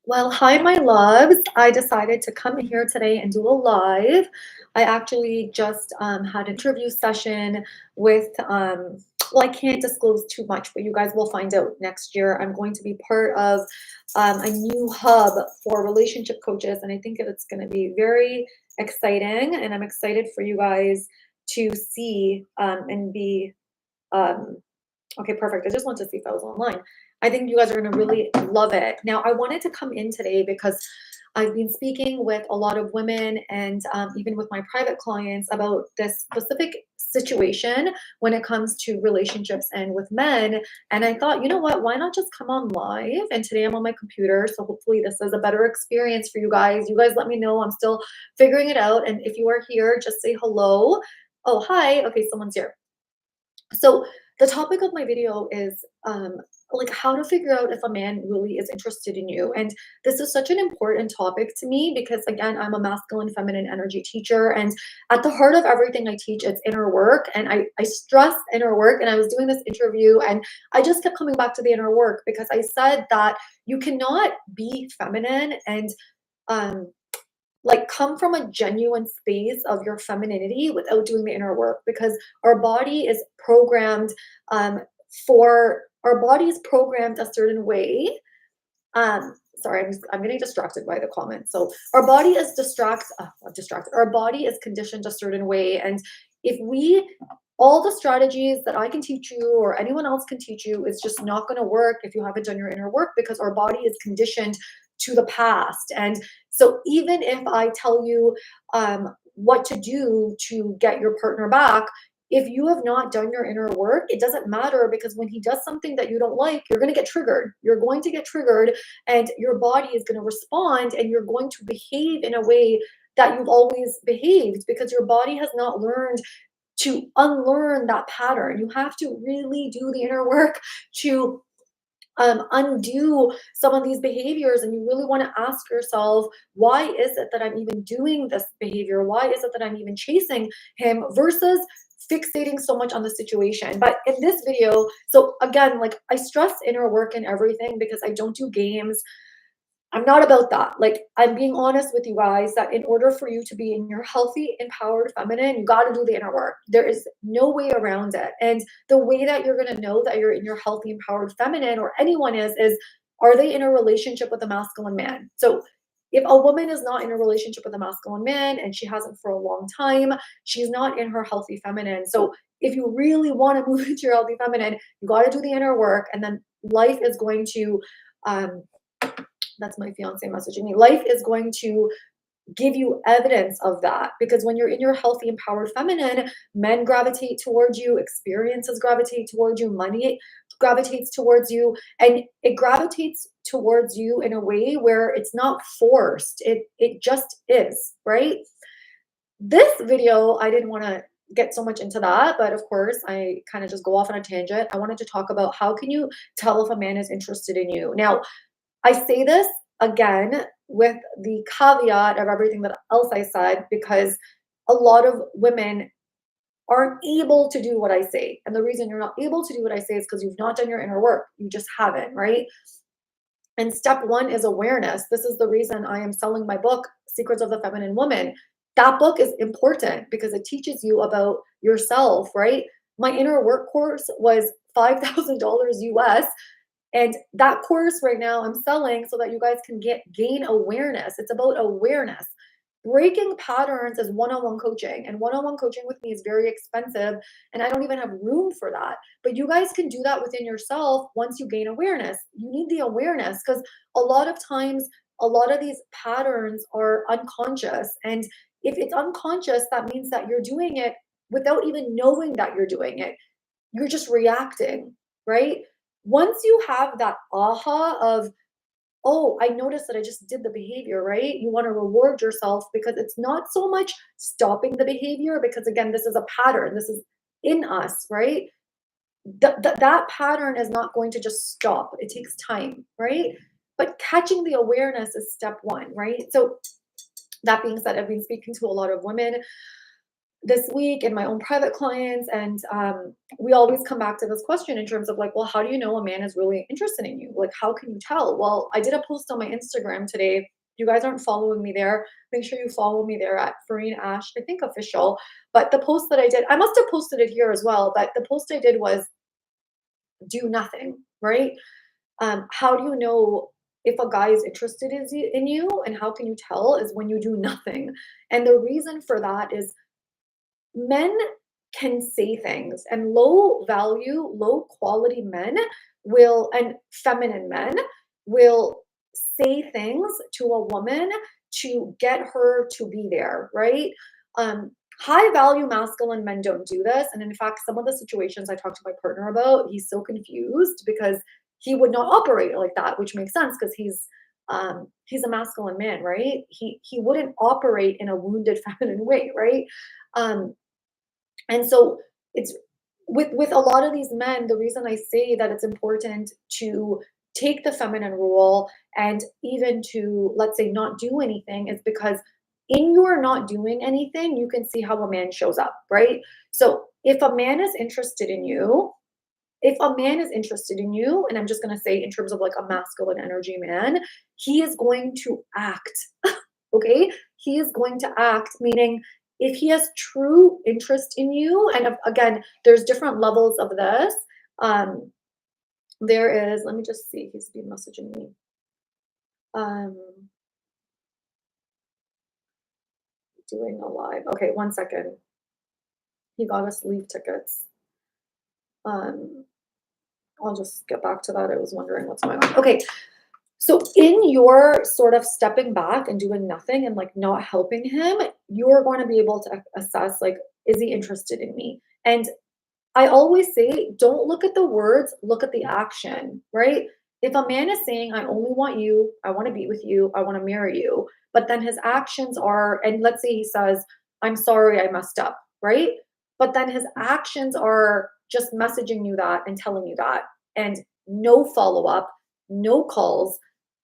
Well, hi, my loves. I decided to come here today and do a live. I actually just had an interview session with, well, I can't disclose too much, but you guys will find out next year. I'm going to be part of a new hub for relationship coaches, and I think it's going to be very exciting. And I'm excited for you guys to see and be um, okay, perfect. I just wanted to see if I was online. I think you guys are going to really love it. Now, I wanted to come in today because I've been speaking with a lot of women and even with my private clients about this specific situation when it comes to relationships and with men. And I thought, you know what? Why not just come on live? And today I'm on my computer. So hopefully this is a better experience for you guys. You guys let me know. I'm still figuring it out. And if you are here, just say hello. Oh, hi. Okay, someone's here. So the topic of my video is like how to figure out if a man really is interested in you. And this is such an important topic to me because again, I'm a masculine feminine energy teacher. And at the heart of everything I teach, it's inner work. And I stress inner work. And I was doing this interview and I just kept coming back to the inner work because I said that you cannot be feminine and um like come from a genuine space of your femininity without doing the inner work because our body is programmed for our body is programmed a certain way. Sorry, I'm getting distracted by the comments. So our body is distracted. Our body is conditioned a certain way, and if we all the strategies that I can teach you or anyone else can teach you is just not going to work if you haven't done your inner work because our body is conditioned to the past. And so even if I tell you what to do to get your partner back, if you have not done your inner work, it doesn't matter because when he does something that you don't like, you're going to get triggered. You're going to get triggered and your body is going to respond and you're going to behave in a way that you've always behaved because your body has not learned to unlearn that pattern. You have to really do the inner work to undo some of these behaviors. And you really want to ask yourself, why is it that I'm even doing this behavior? Why is it that I'm even chasing him versus fixating so much on the situation? But in this video, so again, like I stress inner work and everything because I don't do games. I'm not about that. Like, I'm being honest with you guys that in order for you to be in your healthy, empowered feminine, you got to do the inner work. There is no way around it. And the way that you're going to know that you're in your healthy, empowered feminine, or anyone is are they in a relationship with a masculine man? So, if a woman is not in a relationship with a masculine man and she hasn't for a long time, she's not in her healthy feminine. So, if you really want to move into your healthy feminine, you got to do the inner work, and then life is going to um, that's my fiance messaging me. Life is going to give you evidence of that because when you're in your healthy, empowered feminine, men gravitate towards you, experiences gravitate towards you, money gravitates towards you, and it gravitates towards you in a way where it's not forced. It just is, right? This video, I didn't want to get so much into that, but of course, I kind of just go off on a tangent. I wanted to talk about how can you tell if a man is interested in you. Now, I say this again with the caveat of everything that else I said because a lot of women aren't able to do what I say. And the reason you're not able to do what I say is because you've not done your inner work. You just haven't, right? And step one is awareness. This is the reason I am selling my book, Secrets of the Feminine Woman. That book is important because it teaches you about yourself, right? My inner work course was $5,000 US. And that course right now I'm selling so that you guys can gain awareness. It's about awareness. Breaking patterns is one-on-one coaching, and one-on-one coaching with me is very expensive, and I don't even have room for that. But you guys can do that within yourself once you gain awareness. You need the awareness because a lot of times, a lot of these patterns are unconscious. And if it's unconscious, that means that you're doing it without even knowing that you're doing it. You're just reacting, right? Once you have that aha of, oh, I noticed that I just did the behavior, right? You want to reward yourself because it's not so much stopping the behavior, because again, this is a pattern, this is in us, right? That pattern is not going to just stop, it takes time, right? But catching the awareness is step one, right? So, that being said, I've been speaking to a lot of women this week in my own private clients, and we always come back to this question in terms of like, well, how do you know a man is really interested in you? Like, how can you tell? Well, I did a post on my Instagram today. If you guys aren't following me there, make sure you follow me there at Farine Ash, I think official. But the post that I did, I must have posted it here as well, but the post I did was do nothing, right? How do you know if a guy is interested in you, and how can you tell is when you do nothing. And the reason for that is men can say things, and low value, low quality men will, and feminine men will say things to a woman to get her to be there, right? High value masculine men don't do this. And in fact, some of the situations I talked to my partner about, he's so confused because he would not operate like that, which makes sense because he's a masculine man, right? He wouldn't operate in a wounded feminine way, right? Um, and so it's with a lot of these men, the reason I say that it's important to take the feminine role and even to, let's say, not do anything is because in your not doing anything, you can see how a man shows up, right? So if a man is interested in you, if a man is interested in you, and I'm just going to say in terms of like a masculine energy man, he is going to act. Okay, he is going to act, meaning if he has true interest in you, and again, there's different levels of this. um there is, let me just see, he's been messaging me. um Doing a live, okay, 1 second. He got us leave tickets. um I'll just get back to that. I was wondering what's going on. Okay, so in your sort of stepping back and doing nothing and like not helping him, you're going to be able to assess like, is he interested in me? And I always say, don't look at the words, look at the action, right? If a man is saying, I only want you, I want to be with you, I want to marry you, but then his actions are, and let's say he says, I'm sorry, I messed up, right? But then his actions are just messaging you that and telling you that, and no follow up, no calls,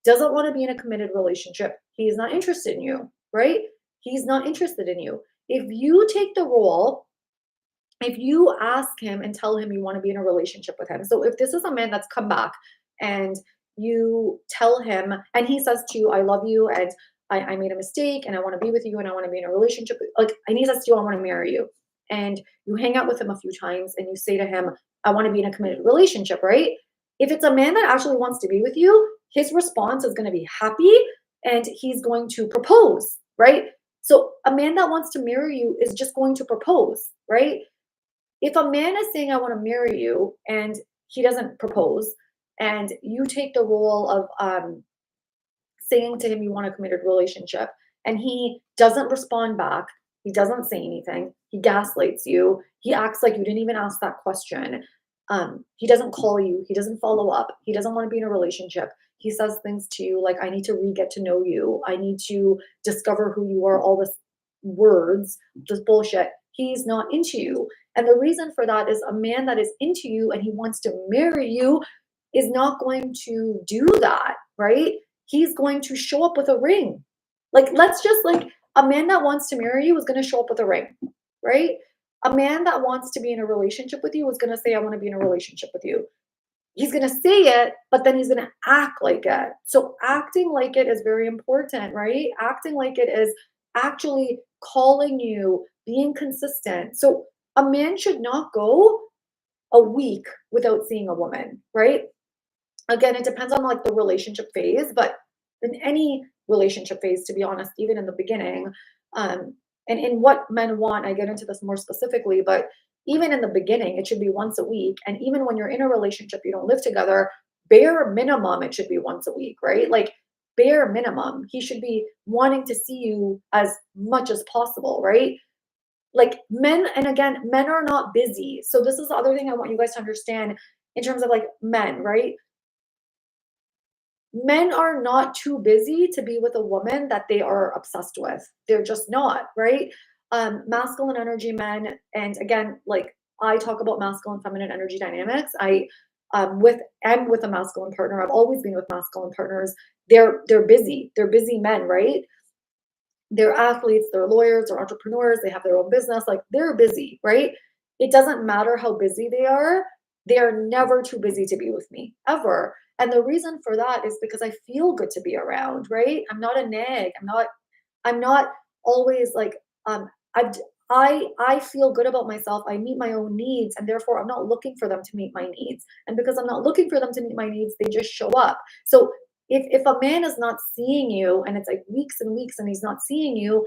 doesn't want to be in a committed relationship. He's not interested in you, right? He's not interested in you. If you take the role, if you ask him and tell him you want to be in a relationship with him. So if this is a man that's come back and you tell him and he says to you, I love you, and I made a mistake and I want to be with you and I want to be in a relationship, like, and he says to you, I want to marry you. And you hang out with him a few times and you say to him, I want to be in a committed relationship, right? If it's a man that actually wants to be with you, his response is going to be happy and he's going to propose, right? So a man that wants to marry you is just going to propose, right? If a man is saying, I want to marry you, and he doesn't propose, and you take the role of saying to him, you want a committed relationship, and he doesn't respond back, he doesn't say anything, he gaslights you, he acts like you didn't even ask that question, he doesn't call you, he doesn't follow up, he doesn't want to be in a relationship. He says things to you like, I need to re get to know you, I need to discover who you are, all this words, just bullshit. He's not into you. And the reason for that is a man that is into you and he wants to marry you is not going to do that, right? He's going to show up with a ring. Like, let's just like, a man that wants to marry you is going to show up with a ring, right? A man that wants to be in a relationship with you is going to say, I want to be in a relationship with you. He's going to say it, but then he's going to act like it. So acting like it is very important, right? Acting like it is actually calling you, being consistent. So a man should not go a week without seeing a woman, right? Again, it depends on like the relationship phase, but in any relationship phase, to be honest, even in the beginning, um, and in what men want, I get into this more specifically, but even in the beginning, it should be once a week. And even when you're in a relationship, you don't live together, bare minimum, it should be once a week, right? Like, bare minimum, he should be wanting to see you as much as possible, right? Like, men, and again, men are not busy. So this is the other thing I want you guys to understand in terms of like men, right? Men are not too busy to be with a woman that they are obsessed with. They're just not, right? Masculine energy men, and again, like, I talk about masculine feminine energy dynamics. I'm with a masculine partner. I've always been with masculine partners. They're busy. They're busy men, right? They're athletes, they're lawyers, they're entrepreneurs, they have their own business, like they're busy, right? It doesn't matter how busy they are never too busy to be with me, ever. And the reason for that is because I feel good to be around, right? I'm not a nag. I'm not always like I I feel good about myself. I meet my own needs, and therefore I'm not looking for them to meet my needs. And because I'm not looking for them to meet my needs, they just show up. So if a man is not seeing you and it's like weeks and weeks and he's not seeing you,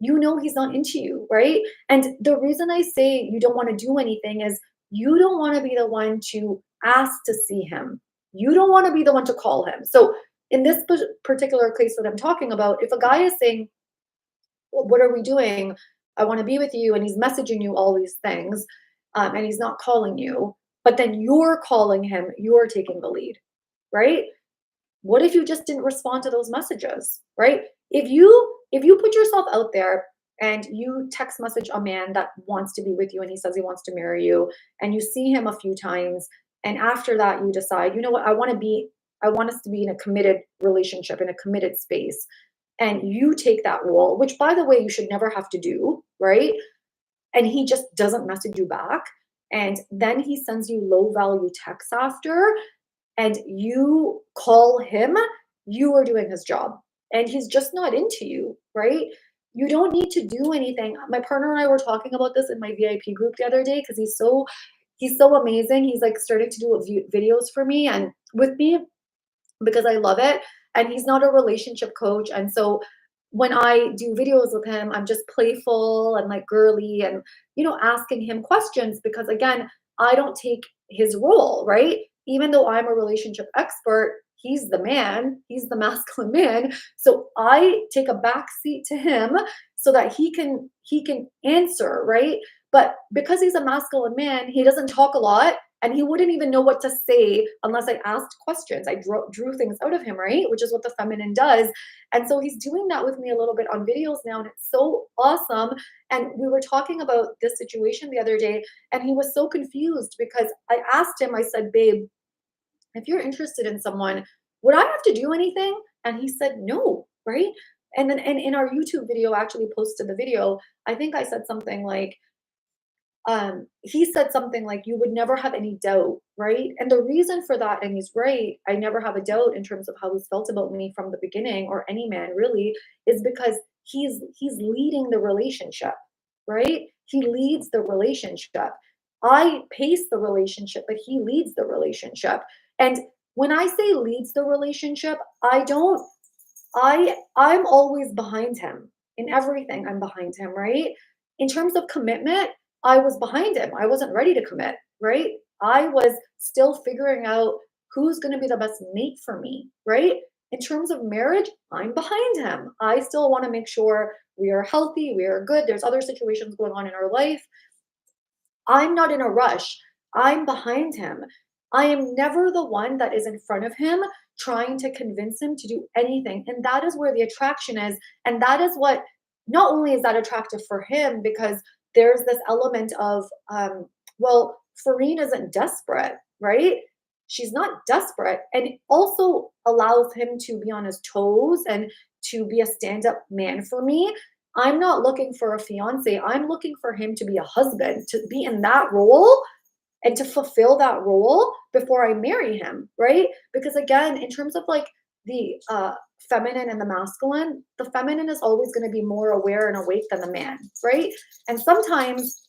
you know he's not into you, right? And the reason I say you don't want to do anything is you don't want to be the one to ask to see him. You don't want to be the one to call him. So in this particular case that I'm talking about, if a guy is saying, "Well, what are we doing? I want to be with you," and he's messaging you all these things, and he's not calling you, but then you're calling him, you're taking the lead, right? What if you just didn't respond to those messages, right? If you put yourself out there and you text message a man that wants to be with you and he says he wants to marry you, and you see him a few times, and after that you decide, you know what, I want us to be in a committed relationship, in a committed space, and you take that role, which by the way you should never have to do, right? And he just doesn't message you back, and then he sends you low value texts after, and you call him, you are doing his job. And he's just not into you, right? You don't need to do anything. My partner and I were talking about this in my VIP group the other day because he's so amazing. He's like starting to do videos for me and with me because I love it. And he's not a relationship coach. And so when I do videos with him, I'm just playful and like girly and, asking him questions because again, I don't take his role, right? Even though I'm a relationship expert, he's the man, he's the masculine man. So I take a back seat to him so that he can answer, right? But because he's a masculine man, he doesn't talk a lot and he wouldn't even know what to say unless I asked questions. I drew things out of him, right? Which is what the feminine does. And so he's doing that with me a little bit on videos now, and it's so awesome. And we were talking about this situation the other day, and he was so confused because I asked him, I said, "Babe, if you're interested in someone, would I have to do anything?" And he said, "No," right? And then and in our YouTube video, I actually posted the video, I think I said something like, he said something like, "You would never have any doubt," right? And the reason for that, and he's right, I never have a doubt in terms of how he's felt about me from the beginning, or any man really, is because he's leading the relationship, right? He leads the relationship. I pace the relationship, but he leads the relationship. And when I say leads the relationship, I don't I'm always behind him. In everything, I'm behind him, right? In terms of commitment, I was behind him. I wasn't ready to commit, right? I was still figuring out who's going to be the best mate for me, right? In terms of marriage, I'm behind him. I still want to make sure we are healthy, we are good. There's other situations going on in our life. I'm not in a rush. I'm behind him. I am never the one that is in front of him trying to convince him to do anything. And that is where the attraction is. And that is what, not only is that attractive for him, because there's this element of, well, Farine isn't desperate, right? She's not desperate. And it also allows him to be on his toes and to be a stand up man for me. I'm not looking for a fiance. I'm looking for him to be a husband, to be in that role and to fulfill that role before I marry him, right? Because again, in terms of like the feminine and the masculine, the feminine is always going to be more aware and awake than the man, right? And sometimes,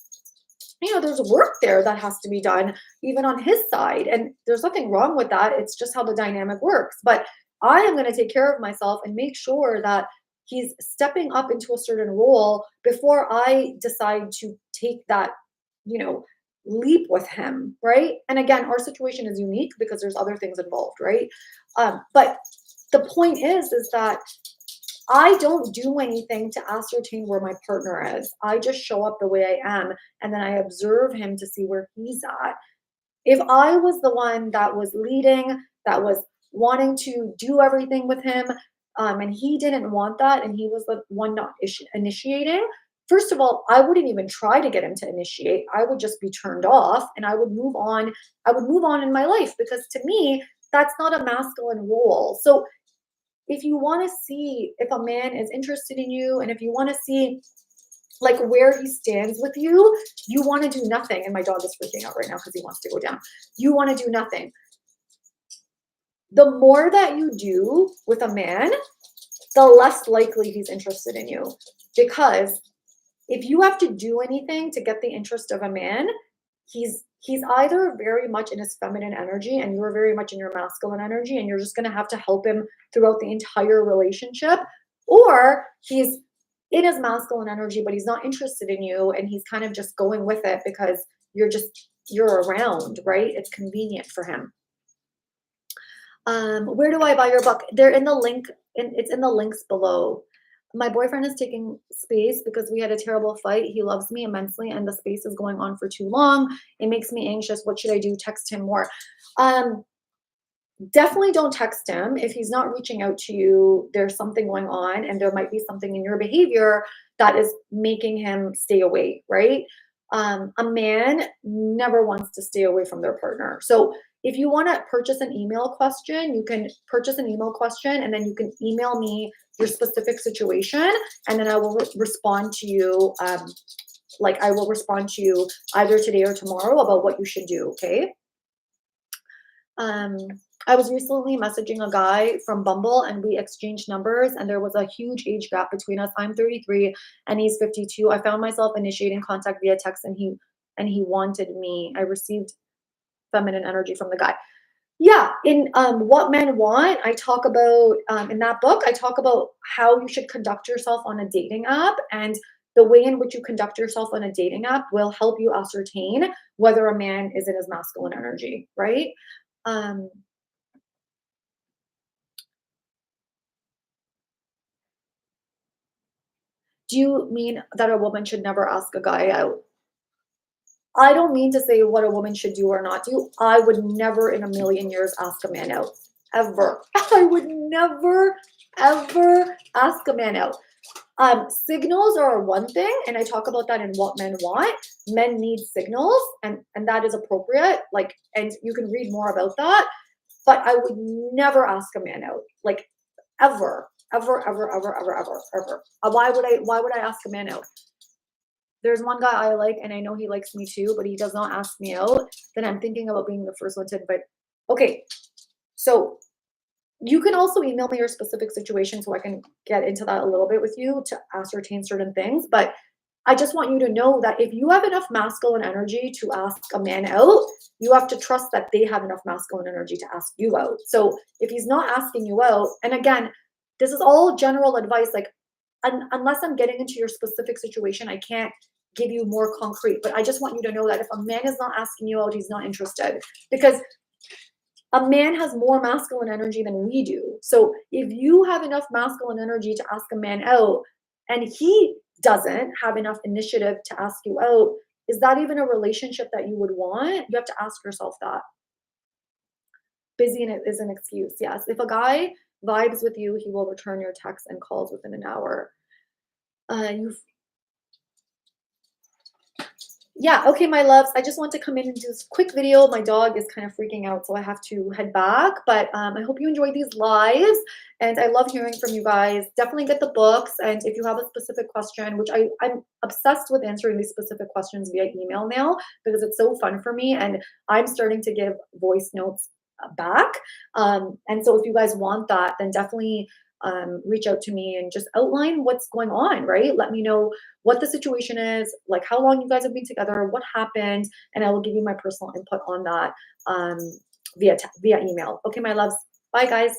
there's work there that has to be done, even on his side. And there's nothing wrong with that. It's just how the dynamic works. But I am going to take care of myself and make sure that he's stepping up into a certain role before I decide to take that, you know, leap with him, right? And again, our situation is unique because there's other things involved, right? But the point is that I don't do anything to ascertain where my partner is. I just show up the way I am, and then I observe him to see where he's at. If I was the one that was leading, that was wanting to do everything with him, and he didn't want that, and he was the one not initiating, first of all, I wouldn't even try to get him to initiate. I would just be turned off, and I would move on. I would move on in my life because to me, that's not a masculine role. So if you want to see if a man is interested in you, and if you want to see like where he stands with you, you want to do nothing. And my dog is freaking out right now because he wants to go down. You want to do nothing. The more that you do with a man, the less likely he's interested in you. Because if you have to do anything to get the interest of a man, he's either very much in his feminine energy and you're very much in your masculine energy, and you're just going to have to help him throughout the entire relationship, or he's in his masculine energy but he's not interested in you and he's kind of just going with it because you're around, right? It's convenient for him. Where do I buy your book? They're in the link, it's in the links below. My boyfriend is taking space because we had a terrible fight. He loves me immensely and the space is going on for too long. It makes me anxious. What should I do? Text him more. Definitely don't text him. If he's not reaching out to you, there's something going on and there might be something in your behavior that is making him stay away, right? A man never wants to stay away from their partner. So if you want to purchase an email question, you can purchase an email question and then you can email me your specific situation and then I will respond to you. I will respond to you either today or tomorrow about what you should do, okay? I was recently messaging a guy from Bumble and we exchanged numbers and there was a huge age gap between us. I'm 33 and he's 52. I found myself initiating contact via text and he wanted me. I received feminine energy from the guy. Yeah, in What Men Want, I talk about, in that book, I talk about how you should conduct yourself on a dating app, and the way in which you conduct yourself on a dating app will help you ascertain whether a man is in his masculine energy, right? Do you mean that a woman should never ask a guy out? I don't mean to say what a woman should do or not do. I would never in a million years ask a man out. Ever. I would never, ever ask a man out. Signals are one thing, and I talk about that in What Men Want. Men need signals, and that is appropriate. Like, and you can read more about that. But I would never ask a man out, like ever, ever, ever, ever, ever, ever, ever. Why would I? Why would I ask a man out? There's one guy I like, and I know he likes me too, but he does not ask me out. Then I'm thinking about being the first one to invite. Okay, so you can also email me your specific situation so I can get into that a little bit with you to ascertain certain things. But I just want you to know that if you have enough masculine energy to ask a man out, you have to trust that they have enough masculine energy to ask you out. So if he's not asking you out, and again, this is all general advice, like unless I'm getting into your specific situation, I can't give you more concrete. But I just want you to know that if a man is not asking you out, he's not interested. Because a man has more masculine energy than we do. So if you have enough masculine energy to ask a man out and he doesn't have enough initiative to ask you out, is that even a relationship that you would want? You have to ask yourself that. Busy and it is an excuse. Yes. If a guy vibes with you, he will return your texts and calls within an hour. You've Yeah, okay, my loves. I just want to come in and do this quick video. My dog is kind of freaking out, so I have to head back. But I hope you enjoyed these lives, and I love hearing from you guys. Definitely get the books, and if you have a specific question, which I'm obsessed with answering these specific questions via email now because it's so fun for me, and I'm starting to give voice notes back. And so if you guys want that, then definitely reach out to me and just outline what's going on, right? Let me know what the situation is, like how long you guys have been together, what happened, and I will give you my personal input on that via email. Okay, my loves. Bye, guys.